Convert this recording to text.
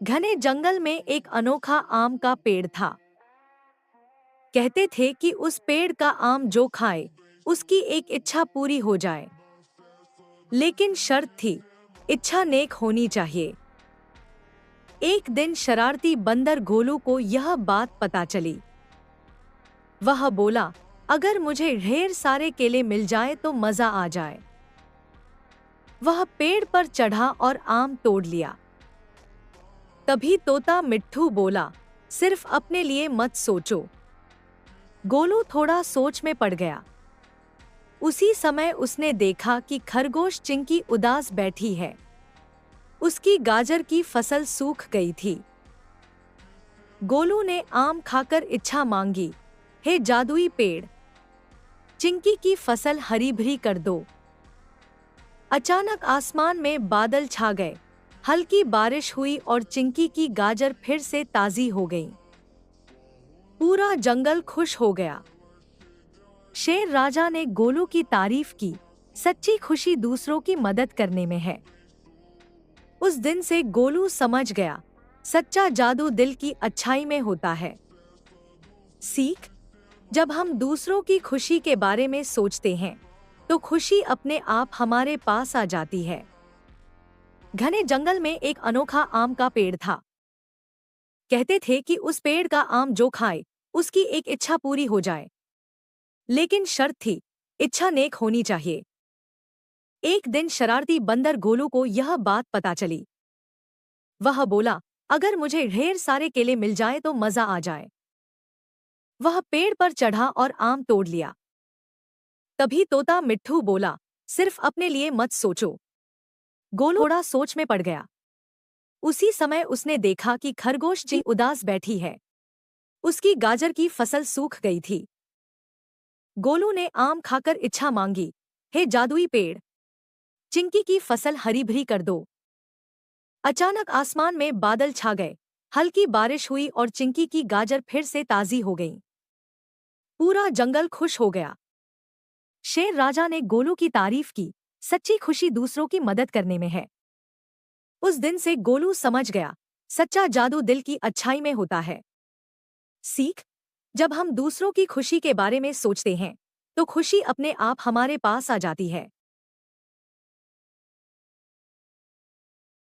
घने जंगल में एक अनोखा आम का पेड़ था। कहते थे कि उस पेड़ का आम जो खाए उसकी एक इच्छा पूरी हो जाए। लेकिन शर्त थी, इच्छा नेक होनी चाहिए। एक दिन शरारती बंदर गोलू को यह बात पता चली। वह बोला, अगर मुझे ढेर सारे केले मिल जाए तो मजा आ जाए। वह पेड़ पर चढ़ा और आम तोड़ लिया। तभी तोता मिट्ठू बोला, सिर्फ अपने लिए मत सोचो। गोलू थोड़ा सोच में पड़ गया। उसी समय उसने देखा कि खरगोश चिंकी उदास बैठी है। उसकी गाजर की फसल सूख गई थी। गोलू ने आम खाकर इच्छा मांगी, हे जादुई पेड़, चिंकी की फसल हरी भरी कर दो। अचानक आसमान में बादल छा गए, हल्की बारिश हुई और चिंकी की गाजर फिर से ताजी हो गई। पूरा जंगल खुश हो गया। शेर राजा ने गोलू की तारीफ की, सच्ची खुशी दूसरों की मदद करने में है। उस दिन से गोलू समझ गया, सच्चा जादू दिल की अच्छाई में होता है। सीख, जब हम दूसरों की खुशी के बारे में सोचते हैं तो खुशी अपने आप हमारे पास आ जाती है। घने जंगल में एक अनोखा आम का पेड़ था। कहते थे कि उस पेड़ का आम जो खाए उसकी एक इच्छा पूरी हो जाए। लेकिन शर्त थी, इच्छा नेक होनी चाहिए। एक दिन शरारती बंदर गोलू को यह बात पता चली। वह बोला, अगर मुझे ढेर सारे केले मिल जाए तो मजा आ जाए। वह पेड़ पर चढ़ा और आम तोड़ लिया। तभी तोता मिट्ठू बोला, सिर्फ अपने लिए मत सोचो। गोलू थोड़ा सोच में पड़ गया। उसी समय उसने देखा कि खरगोश चिंकी उदास बैठी है। उसकी गाजर की फसल सूख गई थी। गोलू ने आम खाकर इच्छा मांगी, हे जादुई पेड़, चिंकी की फसल हरी भरी कर दो। अचानक आसमान में बादल छा गए, हल्की बारिश हुई और चिंकी की गाजर फिर से ताजी हो गई। पूरा जंगल खुश हो गया। शेर राजा ने गोलू की तारीफ की, सच्ची खुशी दूसरों की मदद करने में है। उस दिन से गोलू समझ गया, सच्चा जादू दिल की अच्छाई में होता है। सीख, जब हम दूसरों की खुशी के बारे में सोचते हैं तो खुशी अपने आप हमारे पास आ जाती है।